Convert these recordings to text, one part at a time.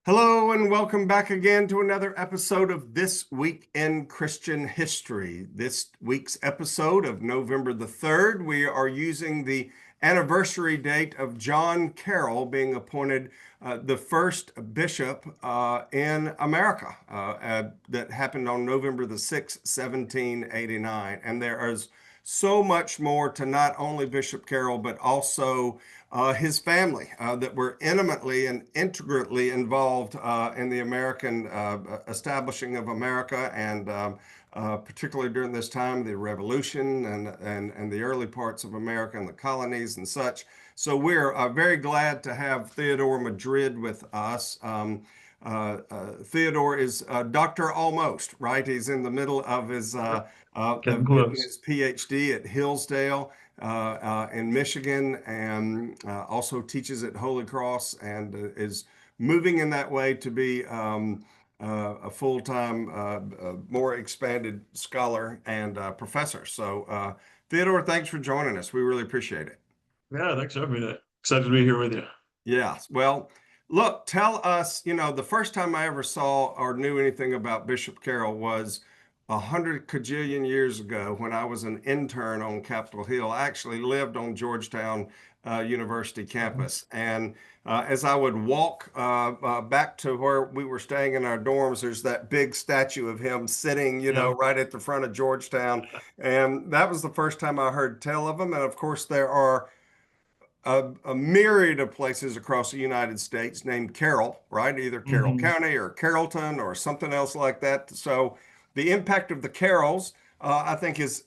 Hello and welcome back again to another episode of This Week in Christian History. This week's episode of November the 3rd, we are using the anniversary date of John Carroll being appointed the first bishop in America. That happened on November the 6th, 1789. And there is so much more to not only Bishop Carroll, but also his family that were intimately and integrally involved in the American establishing of America, and particularly during this time, the Revolution and the early parts of America and the colonies and such. So we're very glad to have Theodore Madrid with us. Theodore is Dr. Almost, right? He's in the middle of his Getting getting close. his PhD at Hillsdale in Michigan, and also teaches at Holy Cross, and is moving in that way to be a full-time, more expanded scholar and professor. So, Theodore, thanks for joining us. We really appreciate it. Yeah, thanks for having me. Excited to be here with you. Yes. Well, look, tell us, the first time I ever saw or knew anything about Bishop Carroll was 100 kajillion years ago when I was an intern on Capitol Hill. I actually lived on Georgetown University Mhm. campus. And as I would walk back to where we were staying in our dorms, there's that big statue of him sitting, Yeah. right at the front of Georgetown. And that was the first time I heard tell of him. And of course, there are a myriad of places across the United States named Carroll, right? Either Carroll hmm County or Carrollton or something else like that. So the impact of the Carrolls, I think, is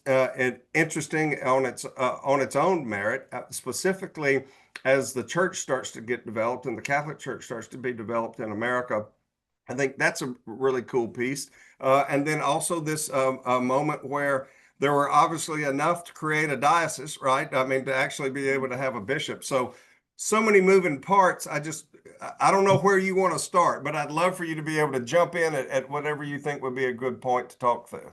interesting on its own merit, specifically as the church starts to get developed and the Catholic Church starts to be developed in America. I think that's a really cool piece. And then also this a moment where there were obviously enough to create a diocese, right? I mean, to actually be able to have a bishop. So many moving parts. I don't know where you want to start, but I'd love for you to be able to jump in at whatever you think would be a good point to talk through.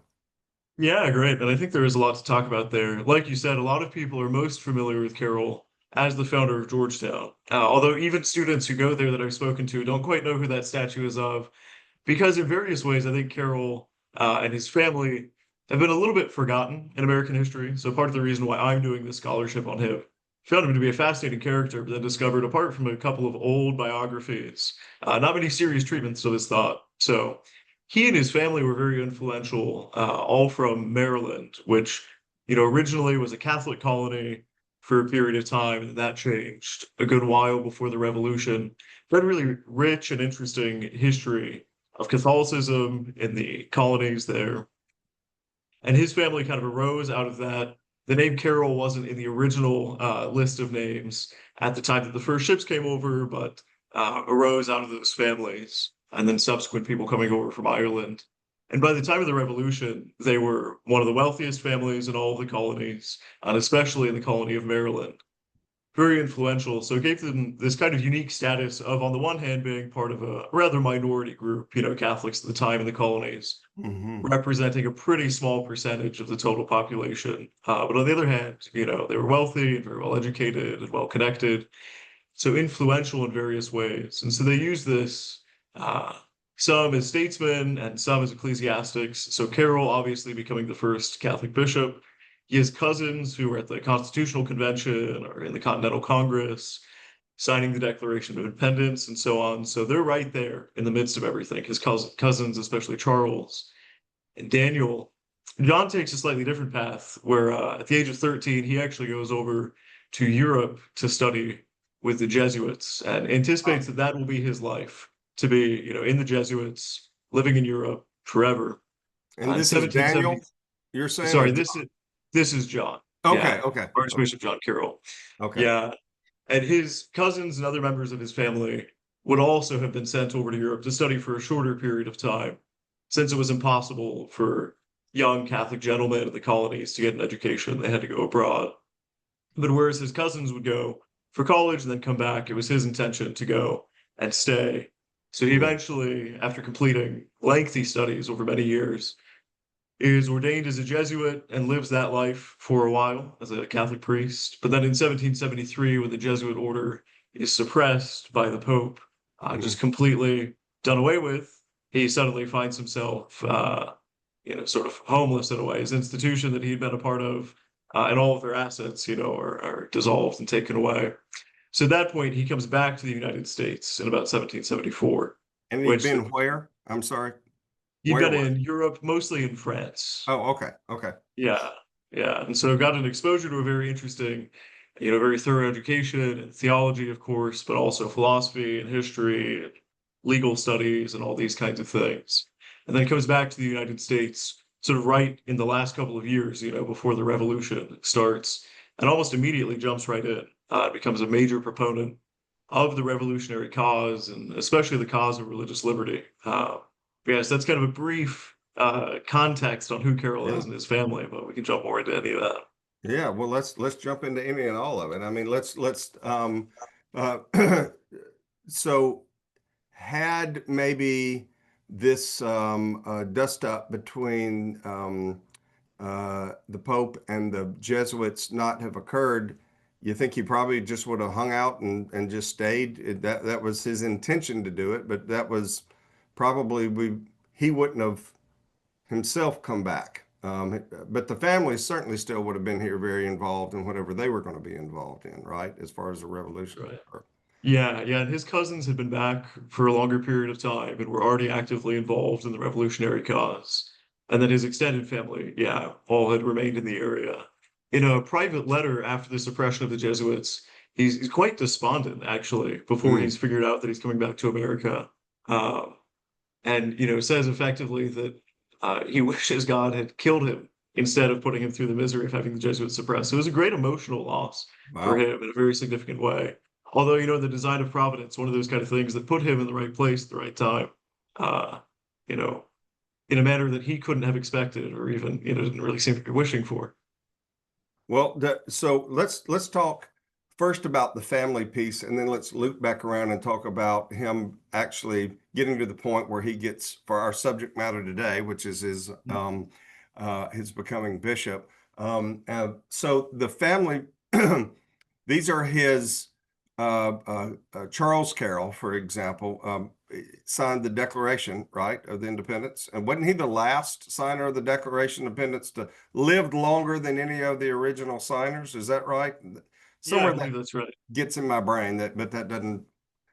Yeah, great. And I think there is a lot to talk about there. Like you said, a lot of people are most familiar with Carroll as the founder of Georgetown. Although even students who go there that I've spoken to don't quite know who that statue is of, because in various ways, I think Carroll and his family have been a little bit forgotten in American history. So part of the reason why I'm doing this scholarship on him, found him to be a fascinating character, but then discovered apart from a couple of old biographies, not many serious treatments of his thought. So he and his family were very influential, all from Maryland, which, originally was a Catholic colony for a period of time, and that changed a good while before the Revolution. But really rich and interesting history of Catholicism in the colonies there. And his family kind of arose out of that. The name Carroll wasn't in the original list of names at the time that the first ships came over, but arose out of those families and then subsequent people coming over from Ireland. And by the time of the Revolution, they were one of the wealthiest families in all of the colonies, and especially in the colony of Maryland, very influential. So it gave them this kind of unique status of, on the one hand, being part of a rather minority group, Catholics at the time in the colonies, Hmm. representing a pretty small percentage of the total population. But on the other hand, they were wealthy and very well educated and well connected, so influential in various ways. And so they used this, uh, some as statesmen and some as ecclesiastics. So Carroll obviously becoming the first Catholic bishop. He has cousins who were at the Constitutional Convention or in the Continental Congress, signing the Declaration of Independence and so on. So they're right there in the midst of everything. His cousins, especially Charles and Daniel. John takes a slightly different path, where at the age of 13, he actually goes over to Europe to study with the Jesuits and anticipates that that will be his life, to be, in the Jesuits, living in Europe forever. And In this is 1770, Daniel, you're saying, or sorry, John? this is John. Okay, Yeah, okay, okay, Archbishop John Carroll. okay. Yeah, and his cousins and other members of his family would also have been sent over to Europe to study for a shorter period of time, since it was impossible for young Catholic gentlemen in the colonies to get an education. They had to go abroad. But whereas his cousins would go for college and then come back, it was his intention to go and stay. So he Hmm. eventually, after completing lengthy studies over many years, is ordained as a Jesuit and lives that life for a while as a Catholic priest. But then in 1773, when the Jesuit order is suppressed by the Pope, just Hmm. completely done away with, he suddenly finds himself, sort of homeless in a way. His institution that he'd been a part of, and all of their assets, are dissolved and taken away. So at that point, he comes back to the United States in about 1774, And he'd which been where? I'm sorry. he'd Where been was? in Europe, mostly in France. Oh, okay. Okay. Yeah, yeah. And so got an exposure to a very interesting, very thorough education and theology, of course, but also philosophy and history and legal studies and all these kinds of things. And then comes back to the United States sort of right in the last couple of years, before the revolution starts, and almost immediately jumps right in. Becomes a major proponent of the revolutionary cause and especially the cause of religious liberty. Yes, that's kind of a brief context on who Carroll Yeah. is and his family, but we can jump more into any of that. Yeah. Well, let's jump into any and all of it. I mean, let's uh so had maybe this dust up between the Pope and the Jesuits not have occurred, you think he probably just would have hung out and just stayed? That was his intention to do it, but that was probably he wouldn't have himself come back. But the family certainly still would have been here very involved in whatever they were going to be involved in, right? As far as the revolution. Right. Yeah, yeah, and his cousins had been back for a longer period of time and were already actively involved in the revolutionary cause. And then his extended family, yeah, all had remained in the area. In a private letter after the suppression of the Jesuits, he's quite despondent, actually, before Mm, he's figured out that he's coming back to America. Um, and, says effectively that he wishes God had killed him instead of putting him through the misery of having the Jesuits suppressed. So it was a great emotional loss for wow. him in a very significant way. Although, the design of Providence, one of those kind of things that put him in the right place at the right time, uh, you know, in a manner that he couldn't have expected or even, didn't really seem to be wishing for. Well, so let's talk first about the family piece, and then let's loop back around and talk about him actually getting to the point where he gets, for our subject matter today, which is his becoming bishop. So the family, these are his Charles Carroll, for example, signed the Declaration, right, of the Independence, and wasn't he the last signer of the Declaration of Independence to lived longer than any of the original signers? Is that right? Yeah, I Somewhere that believe that's right. gets in my brain but that doesn't.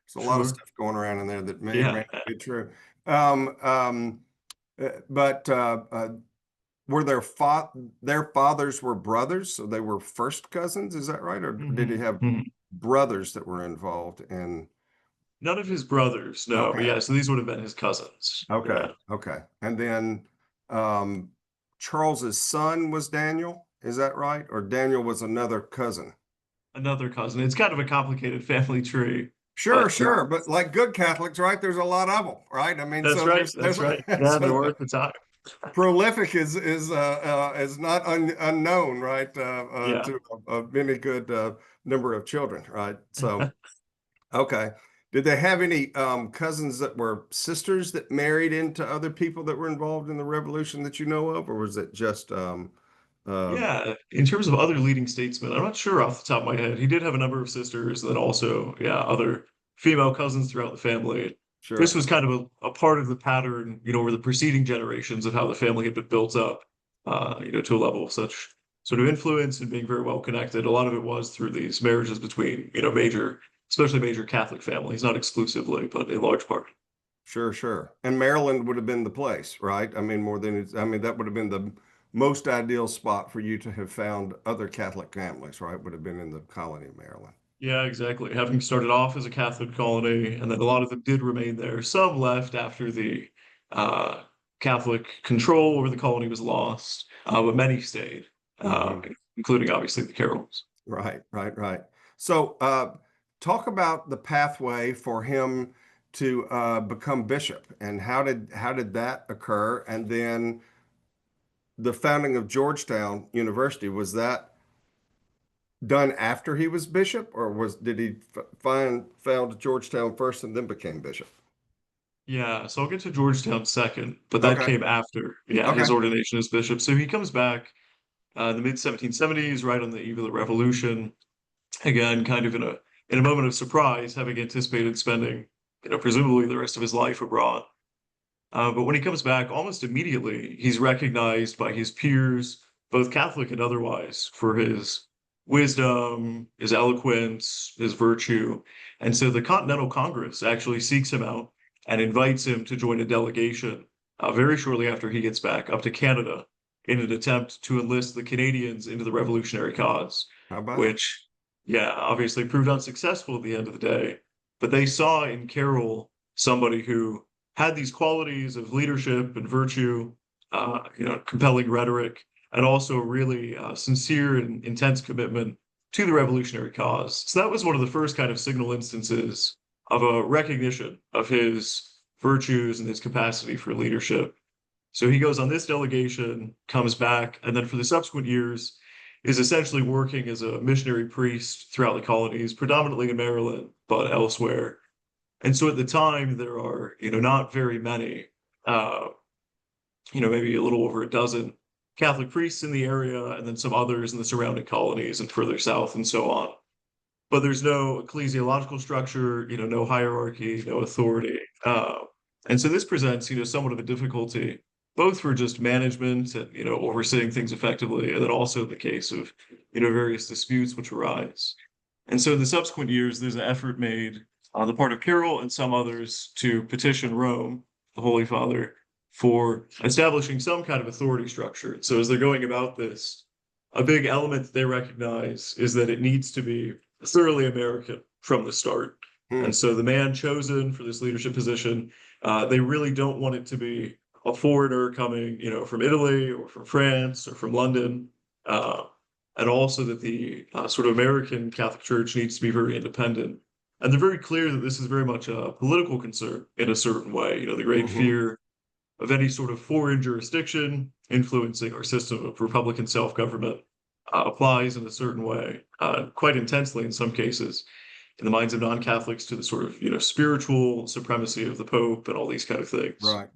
There's a lot of Sure. stuff going around in there that may or may Yeah. not be true. Um, um, but were their fathers were brothers, so they were first cousins? Is that right, or did he Hmm. have brothers that were involved in? None of his brothers, no, but Okay, yeah, so these would have been his cousins. okay, Yeah. okay. And then um, Charles's son was Daniel. Is that right, or Daniel was another cousin? Another cousin. It's kind of a complicated family tree, Sure, but sure, but like good Catholics, right? There's a lot of them, right? I mean, that's so right. there's That's right. Yeah, there were so at the time. prolific is not unknown, right? Yeah. To a many good number of children, right? So okay, did they have any cousins that were sisters that married into other people that were involved in the revolution that you know of, or was it just uh, Yeah, in terms of other leading statesmen, I'm not sure off the top of my head. He did have a number of sisters, and then also, yeah, other female cousins throughout the family. This sure, was kind of a part of the pattern, over the preceding generations of how the family had been built up, to a level of such sort of influence and being very well connected. A lot of it was through these marriages between, especially major Catholic families, not exclusively, but in large part. sure, sure? And Maryland would have been the place, right? I mean, more than I mean, that would have been the most ideal spot for you to have found other Catholic families, right? Would have been in the colony of Maryland. Yeah, exactly. Having started off as a Catholic colony, and then a lot of them did remain there. Some left after the uh, Catholic control over the colony was lost, but many stayed, uh, Hmm. including obviously the Carrolls. Right, right, right. So, talk about the pathway for him to become bishop, and how did that occur? And then the founding of Georgetown University, was that done after he was bishop, or did he found Georgetown first and then became bishop? Yeah, so I'll get to Georgetown second, but that Okay, came after, yeah, his okay, ordination as bishop. So he comes back in the mid 1770s, right on the eve of the Revolution. Again, kind of in a moment of surprise, having anticipated spending presumably the rest of his life abroad. But when he comes back, almost immediately, he's recognized by his peers, both Catholic and otherwise, for his wisdom, his eloquence, his virtue. And so the Continental Congress actually seeks him out and invites him to join a delegation very shortly after he gets back up to Canada in an attempt to enlist the Canadians into the revolutionary cause, How about it? which, yeah, obviously proved unsuccessful at the end of the day. But they saw in Carroll somebody who had these qualities of leadership and virtue, compelling rhetoric, and also really sincere and intense commitment to the revolutionary cause. So that was one of the first kind of signal instances of a recognition of his virtues and his capacity for leadership. So he goes on this delegation, comes back, and then for the subsequent years is essentially working as a missionary priest throughout the colonies, predominantly in Maryland, but elsewhere. And so at the time, there are, not very many, maybe a little over a dozen Catholic priests in the area, and then some others in the surrounding colonies and further south and so on. But there's no ecclesiological structure, no hierarchy, no authority. And so this presents, somewhat of a difficulty, both for just management and, overseeing things effectively, and then also in the case of, various disputes which arise. And so in the subsequent years, there's an effort made on the part of Carroll and some others to petition Rome, the Holy Father, for establishing some kind of authority structure. So as they're going about this, a big element that they recognize is that it needs to be thoroughly American from the start. Hmm. And so the man chosen for this leadership position, they really don't want it to be a foreigner coming, from Italy or from France or from London. And also that the sort of American Catholic Church needs to be very independent. And they're very clear that this is very much a political concern in a certain way. The great Mm-hmm. fear of any sort of foreign jurisdiction influencing our system of republican self-government applies in a certain way, quite intensely in some cases, in the minds of non-Catholics to the sort of, spiritual supremacy of the Pope and all these kind of things. Right.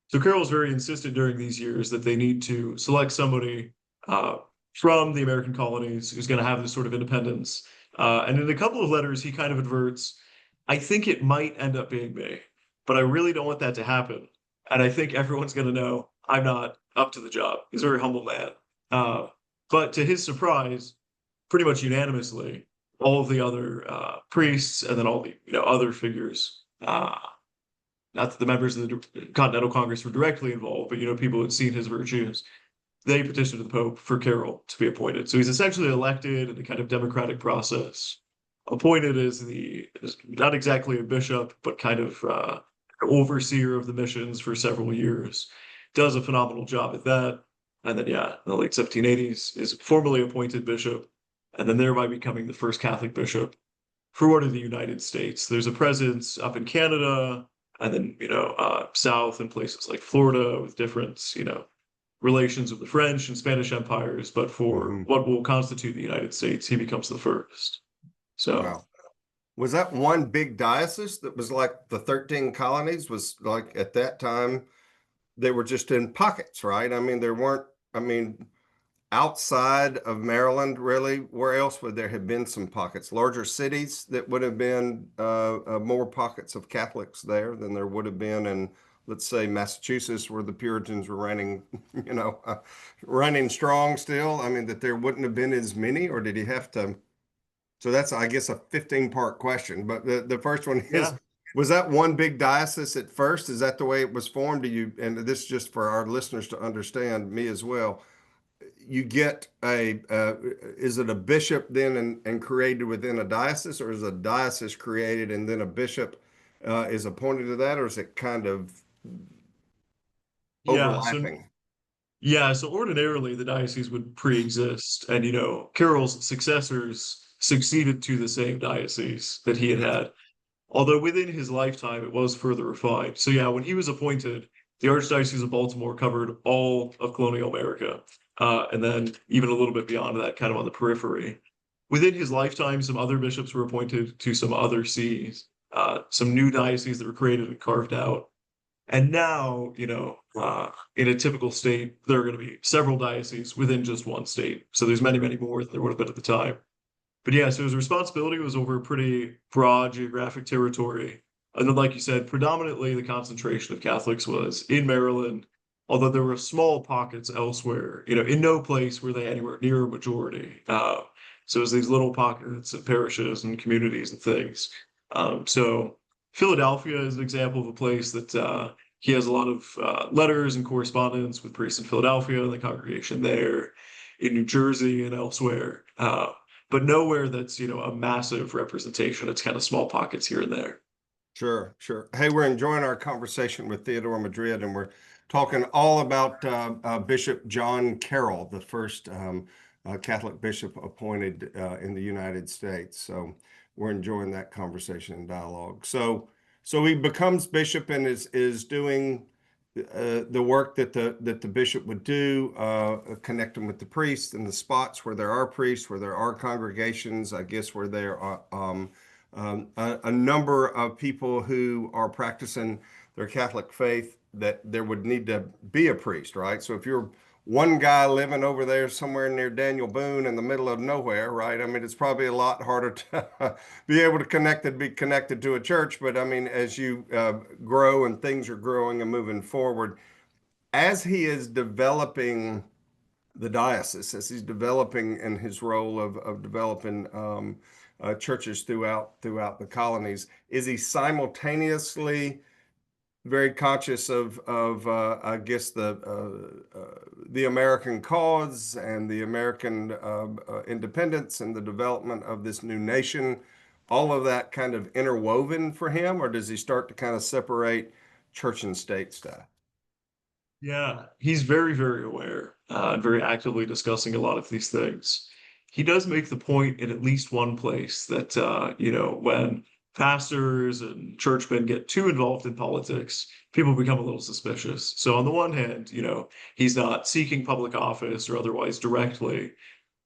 So Carroll's very insistent during these years that they need to select somebody from the American colonies who's going to have this sort of independence. And in a couple of letters, he kind of adverts, I think it might end up being me, but I really don't want that to happen. And I think everyone's going to know I'm not up to the job. He's a very humble man. But to his surprise, pretty much unanimously, all of the other priests and then all the other figures, not that the members of the Continental Congress were directly involved, but people who had seen his virtues, they petitioned to the Pope for Carroll to be appointed. So he's essentially elected in a kind of democratic process, appointed as not exactly a bishop, but kind of overseer of the missions for several years, does a phenomenal job at that. And then, in the late 1780s, is formally appointed bishop, and then thereby becoming the first Catholic bishop for one of the United States. There's a presence up in Canada, and then, south in places like Florida with different, relations with the French and Spanish empires. But for Mm-hmm. what will constitute the United States, he becomes the first. So. Wow. Was that one big diocese that was like the 13 colonies? Was like at that time, they were just in pockets, right? I mean, there weren't, outside of Maryland, really, where else would there have been some pockets? Larger cities that would have been more pockets of Catholics there than there would have been in, let's say, Massachusetts, where the Puritans were reigning, running strong still. I mean, that there wouldn't have been as many, or did he have to? So that's, I guess, a 15-part question. But the first one is, Yeah. was that one big diocese at first? Is that the way it was formed? And this is just for our listeners to understand, me as well. You get is it a bishop then and created within a diocese, or is a diocese created and then a bishop is appointed to that, or is it kind of Yeah. overlapping? So ordinarily the diocese would pre-exist, and Carroll's successors succeeded to the same diocese that he had had. Although within his lifetime it was further refined. So when he was appointed, the Archdiocese of Baltimore covered all of colonial America, and then even a little bit beyond that, kind of on the periphery. Within his lifetime, some other bishops were appointed to some other sees, some new dioceses that were created and carved out. And now, in a typical state, there are going to be several dioceses within just one state. So there's many, many more than there would have been at the time. But so his responsibility was over a pretty broad geographic territory, And then, like you said, predominantly the concentration of Catholics was in Maryland, although there were small pockets elsewhere, in no place were they anywhere near a majority. So it was these little pockets of parishes and communities and things. So Philadelphia is an example of a place that he has a lot of letters and correspondence with priests in Philadelphia and the congregation there, in New Jersey and elsewhere. But nowhere that's, a massive representation. It's kind of small pockets here and there. Sure, sure. Hey, we're enjoying our conversation with Theodore Madrid, and we're talking all about Bishop John Carroll, the first Catholic bishop appointed in the United States. So we're enjoying that conversation and dialogue. So he becomes bishop and is doing the work that the bishop would do, connecting with the priests in the spots where there are priests, where there are congregations, I guess where there are a number of people who are practicing their Catholic faith, that there would need to be a priest, right? So if you're one guy living over there somewhere near Daniel Boone in the middle of nowhere, right? I mean, it's probably a lot harder to be able to be connected to a church. But I mean, as you grow and things are growing and moving forward, as he is developing the diocese, as he's developing in his role of developing churches throughout the colonies, is he simultaneously very conscious of I guess the American cause and the American independence and the development of this new nation, all of that kind of interwoven for him, or does he start to kind of separate church and state stuff? Yeah, he's very, very aware and very actively discussing a lot of these things. He does make the point in at least one place that, when pastors and churchmen get too involved in politics, people become a little suspicious. So, on the one hand, he's not seeking public office or otherwise directly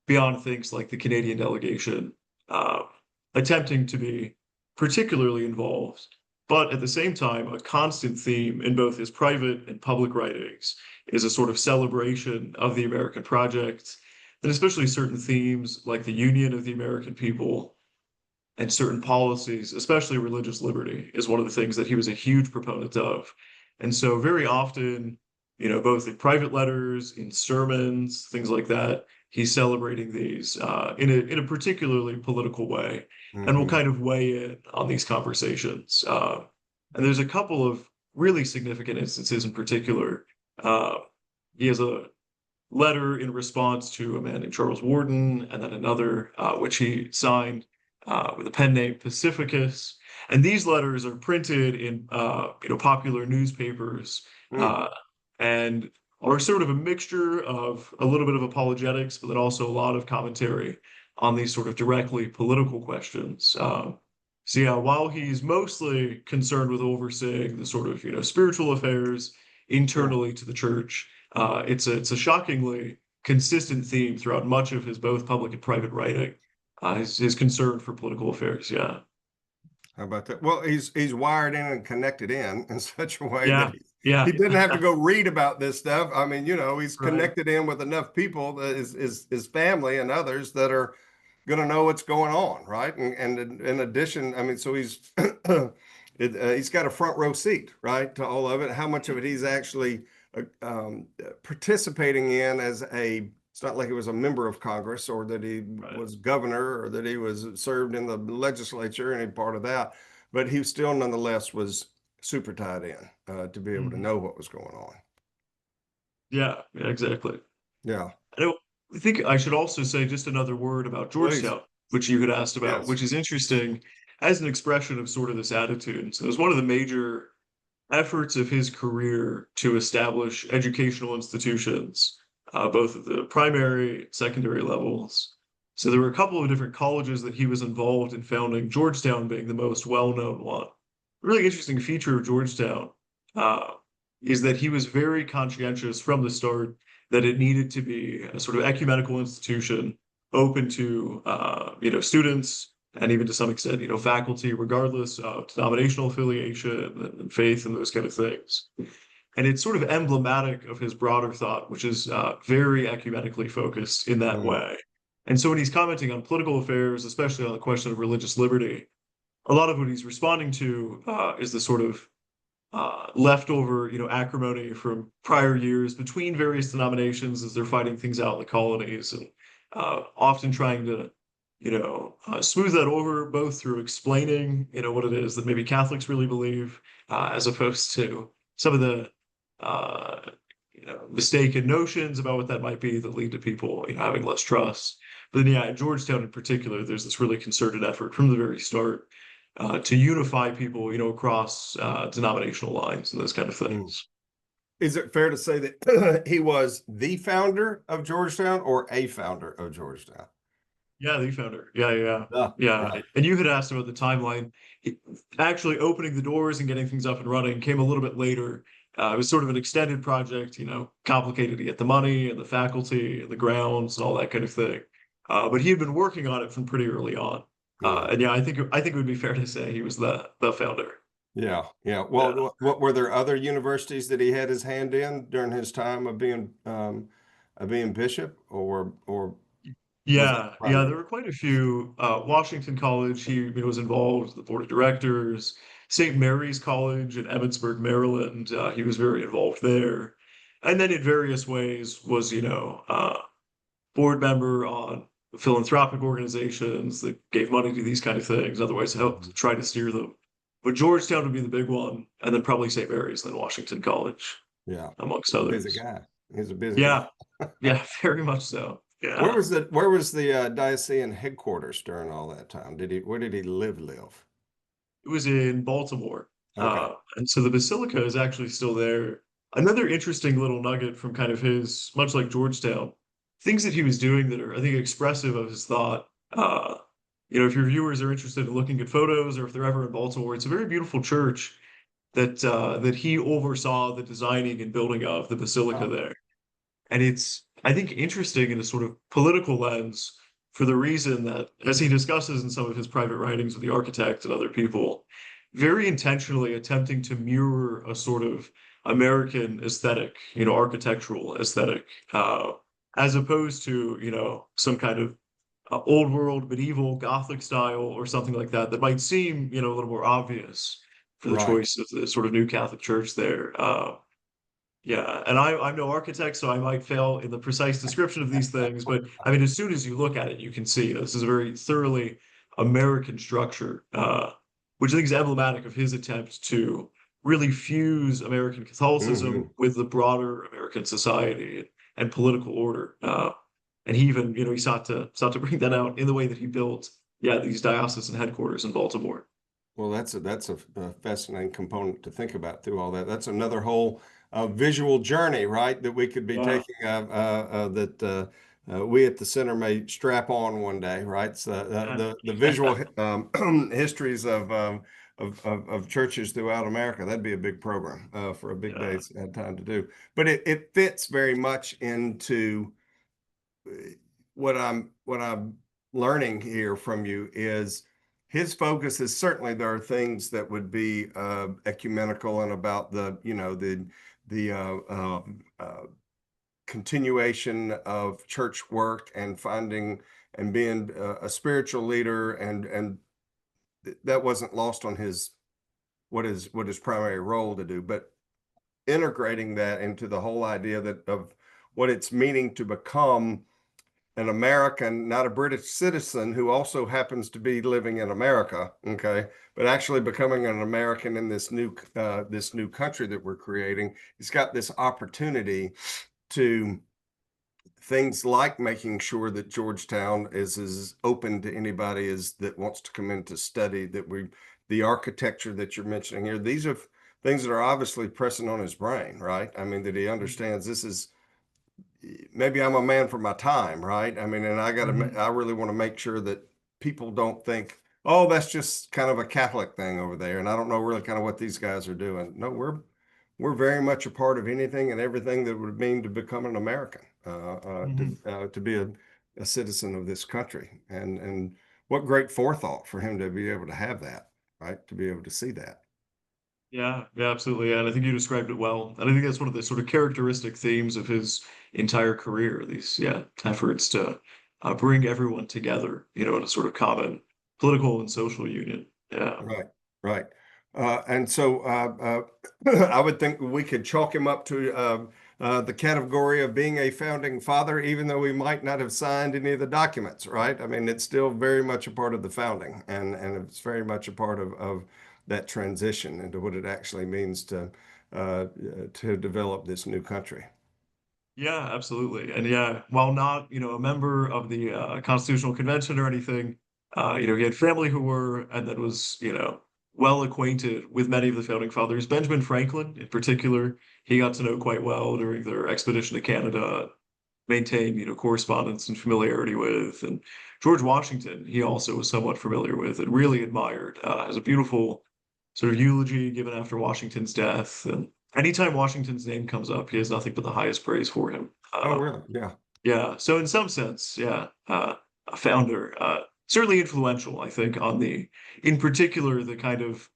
beyond things like the Canadian delegation, uh, attempting to be particularly involved. But at the same time, a constant theme in both his private and public writings is a sort of celebration of the American project, and especially certain themes like the union of the American people and certain policies, especially religious liberty, is one of the things that he was a huge proponent of. And so, very often, both in private letters, in sermons, things like that, he's celebrating these in a particularly political way, and will Hmm. kind of weigh in on these conversations. And there's a couple of really significant instances in particular. Uh, he has a letter in response to a man named Charles Warden, and then another which he signed with a pen name Pacificus. And these letters are printed in popular newspapers Mm. uh, and are sort of a mixture of a little bit of apologetics, but then also a lot of commentary on these sort of directly political questions. So yeah, while he's mostly concerned with overseeing the sort of spiritual affairs Yeah. internally to the church, it's a shockingly consistent theme throughout much of his both public and private writing. His concern for political affairs. Yeah. How about that? Well, he's wired in and connected in such a way that Yeah. he Yeah. didn't have to go read about this stuff. I mean, he's Right. connected in with enough people, that his family and others, that are going to know what's going on, right? And in addition, I mean, so he's got a front row seat, right, to all of it. How much of it he's actually participating in as a, it's not like he was a member of Congress, or that he Right. was governor, or that he was served in the legislature, any part of that, but he still nonetheless was super tied in to be able to Mhm. know what was going on. Yeah. Yeah. Exactly. Yeah, I think I should also say just another word about please. Georgetown, which you had asked about, Yes. which is interesting as an expression of sort of this attitude. So it was one of the major efforts of his career to establish educational institutions, both at the primary, secondary levels. So there were a couple of different colleges that he was involved in founding, Georgetown being the most well-known one. A really interesting feature of Georgetown uh, is that he was very conscientious from the start that it needed to be a sort of ecumenical institution, open to students and even to some extent, faculty, regardless of denominational affiliation and faith and those kind of things. And it's sort of emblematic of his broader thought, which is very ecumenically focused in that Mm, way. And so when he's commenting on political affairs, especially on the question of religious liberty, a lot of what he's responding to is the sort of leftover, acrimony from prior years between various denominations as they're fighting things out in the colonies, and often trying to, smooth that over both through explaining, what it is that maybe Catholics really believe, as opposed to some of the, uh, mistaken notions about what that might be that lead to people, having less trust. But then, yeah, in Georgetown in particular, there's this really concerted effort from the very start to unify people, across denominational lines and those kind of Mm. things. Is it fair to say that he was the founder of Georgetown or a founder of Georgetown? Yeah, the founder. Yeah, yeah, Yeah, yeah. yeah. And you had asked about the timeline. It- Actually, opening the doors and getting things up and running came a little bit later. It was sort of an extended project, complicated to get the money and the faculty and the grounds and all that kind of thing. But he had been working on it from pretty early on. Yeah. And yeah, I think it would be fair to say he was the founder. Yeah, yeah. Yeah. Well, what were there other universities that he had his hand in during his time of being bishop, or was that Yeah, yeah, primary? there were quite a few. Washington College, he was involved, the board of directors. St. Mary's College in Emmitsburg, Maryland, he was very involved there. And then in various ways was, board member on philanthropic organizations that gave money to these kind of things, otherwise helped try to steer them. But Georgetown would be the big one, and then probably St. Mary's, then Washington College, Yeah, amongst he's a busy others. guy. He's a busy guy. Yeah, yeah, very much so. Where Yeah. was the diocesan headquarters during all that time? Where did he live? It was in Baltimore. Okay. And so the basilica is actually still there. Another interesting little nugget from kind of his, much like Georgetown, things that he was doing that are, I think, expressive of his thought. If your viewers are interested in looking at photos or if they're ever in Baltimore, it's a very beautiful church that he oversaw the designing and building of the basilica Oh, there. And it's, I think, interesting in a sort of political lens for the reason that, as he discusses in some of his private writings with the architect and other people, very intentionally attempting to mirror a sort of American aesthetic, architectural aesthetic, as opposed to, some kind of old world, medieval, Gothic style or something like that that might seem, a little more obvious for the right. choice of the sort of new Catholic Church there. Yeah, and I'm no architect, so I might fail in the precise description of these things. But I mean, as soon as you look at it, you can see, this is a very thoroughly American structure, which I think is emblematic of his attempt to really fuse American Catholicism Hmm. with the broader American society and political order. And he even, he sought to bring that out in the way that he built, yeah, these diocesan headquarters in Baltimore. Well, that's a fascinating component to think about through all that. That's another whole visual journey, right? That we could be Yeah, taking that we at the center may strap on one day, right? So yeah, the visual histories of churches throughout America. That'd be a big program for a big yeah. day's time to do. But it fits very much into what I'm learning here from you is his focus is certainly there are things that would be ecumenical and about the continuation of church work and finding and being a spiritual leader, and that wasn't lost on his what his primary role to do, but integrating that into the whole idea that of what it's meaning to become an American, not a British citizen who also happens to be living in America, okay, but actually becoming an American in this new country that we're creating. He's got this opportunity to things like making sure that Georgetown is as open to anybody as that wants to come in to study, that we the architecture that you're mentioning here, these are things that are obviously pressing on his brain, right? I mean, that he understands this is maybe I'm a man for my time, right? I mean, and Mhm. I really want to make sure that people don't think, oh, that's just kind of a Catholic thing over there. And I don't know really kind of what these guys are doing. No, we're very much a part of anything and everything that would mean to become an American, Mhm. to be a citizen of this country. And what great forethought for him to be able to have that, right? To be able to see that. Yeah, yeah, absolutely. And I think you described it well. And I think that's one of the sort of characteristic themes of his entire career, these, yeah, efforts to bring everyone together, in a sort of common political and social union. Yeah. Right, right. And so I would think we could chalk him up to the category of being a founding father, even though we might not have signed any of the documents, right? I mean, it's still very much a part of the founding, and it's very much a part of that transition into what it actually means uh, to develop this new country. Yeah, absolutely. And yeah, while not, a member of the Constitutional Convention or anything, he had family who were, and then was, well acquainted with many of the founding fathers. Benjamin Franklin, in particular, he got to know quite well during their expedition to Canada, maintained, correspondence and familiarity with. And George Washington, he also was somewhat familiar with and really admired. Has a beautiful sort of eulogy given after Washington's death. And anytime Washington's name comes up, he has nothing but the highest praise for him. Oh, really? Yeah. Yeah. So in some sense, yeah, a founder, certainly influential, I think, in particular, the kind of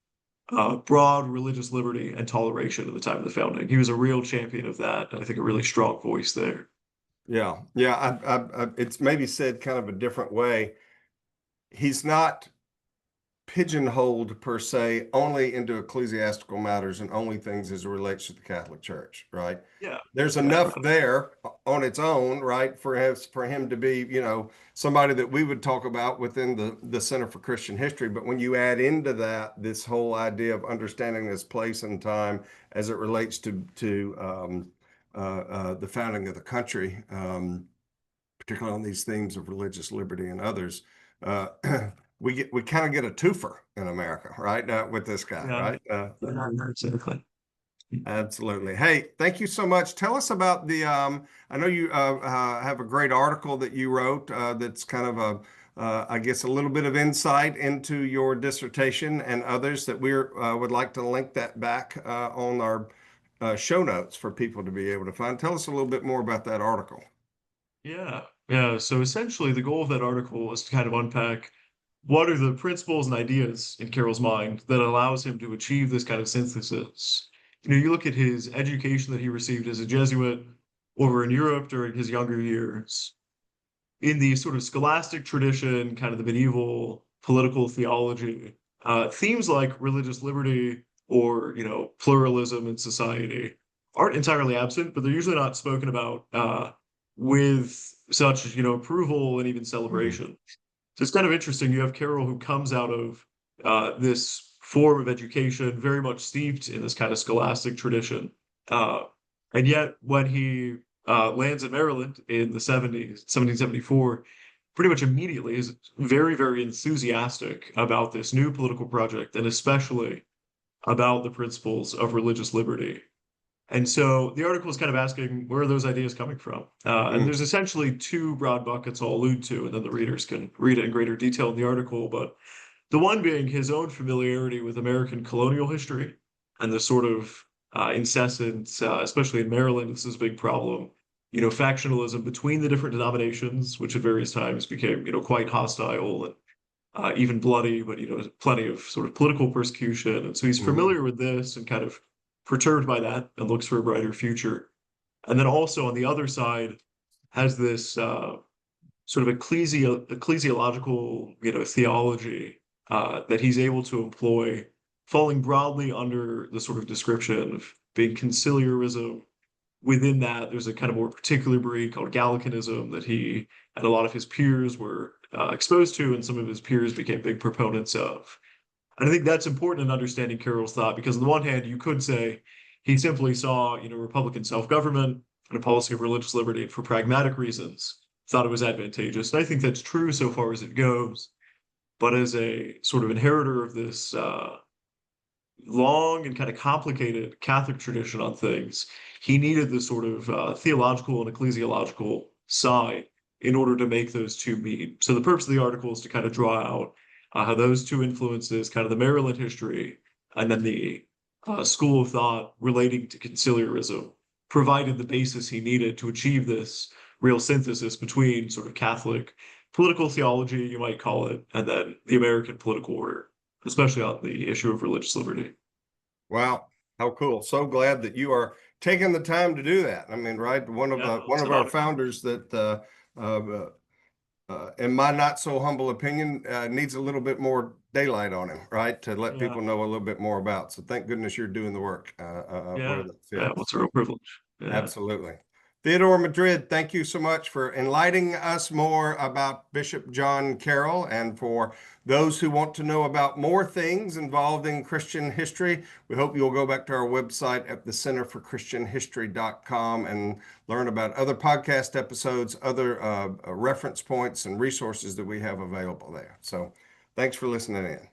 broad religious liberty and toleration at the time of the founding. He was a real champion of that, and I think a really strong voice there. Yeah. Yeah. It's maybe said kind of a different way. He's not pigeonholed per se only into ecclesiastical matters and only things as it relates to the Catholic Church, right? Yeah, There's exactly. enough there on its own, right, for him to be, somebody that we would talk about within the Center for Christian History. But when you add into that this whole idea of understanding this place and time as it relates to the founding of the country, particularly on these themes of religious liberty and others, uh, we kind of get a twofer in America, right? With this guy, Yeah, right? yeah, exactly. Absolutely. Hey, thank you so much. Tell us about I know you have a great article that you wrote that's kind of I guess, a little bit of insight into your dissertation and others that we would like to link that back on our show notes for people to be able to find. Tell us a little bit more about that article. Yeah, yeah. So essentially, the goal of that article is to kind of unpack what are the principles and ideas in Carroll's mind that allows him to achieve this kind of synthesis. You look at his education that he received as a Jesuit over in Europe during his younger years, in the sort of scholastic tradition, kind of the medieval political theology, themes like religious liberty or, pluralism in society aren't entirely absent, but they're usually not spoken about with such, approval and even Mhm. celebration. So it's kind of interesting. You have Carroll who comes out of this form of education, very much steeped in this kind of scholastic tradition. Uh, and yet, when he lands in Maryland in the 70s, 1774, pretty much immediately is very, very enthusiastic about this new political project and especially about the principles of religious liberty. And so the article is kind of asking where are those ideas coming from? And Mm. there's essentially two broad buckets I'll allude to, and then the readers can read it in greater detail in the article. But the one being his own familiarity with American colonial history and the sort of incessant, especially in Maryland, this is a big problem, factionalism between the different denominations, which at various times became, quite hostile and even bloody, but plenty of sort of political persecution. And so he's Mhm. familiar with this and kind of perturbed by that and looks for a brighter future. And then also on the other side has this sort of ecclesiological, theology that he's able to employ, falling broadly under the sort of description of being conciliarism. Within that, there's a kind of more particular breed called Gallicanism that he and a lot of his peers were exposed to, and some of his peers became big proponents of. And I think that's important in understanding Carroll's thought, because on the one hand, you could say he simply saw, Republican self-government and a policy of religious liberty and for pragmatic reasons, thought it was advantageous. And I think that's true so far as it goes. But as a sort of inheritor of this long and kind of complicated Catholic tradition on things, he needed the sort of theological and ecclesiological side in order to make those two meet. So the purpose of the article is to kind of draw out how those two influences, kind of the Maryland history, and then the school of thought relating to conciliarism, provided the basis he needed to achieve this real synthesis between sort of Catholic political theology, you might call it, and then the American political order, especially on the issue of religious liberty. Wow, how cool. So glad that you are taking the time to do that. I mean, right, one of Yeah, one it's of an our honor. founders that in my not so humble opinion, needs a little bit more daylight on him, right? To let Yeah. people know a little bit more about. So thank goodness you're doing the work where Yeah. that Yeah. fits. What's a real privilege. Yeah. Absolutely. Theodore Madrid, thank you so much for enlightening us more about Bishop John Carroll. And for those who want to know about more things involved in Christian history, we hope you'll go back to our website at thecenterforchristianhistory.com and learn about other podcast episodes, other reference points and resources that we have available there. So thanks for listening in.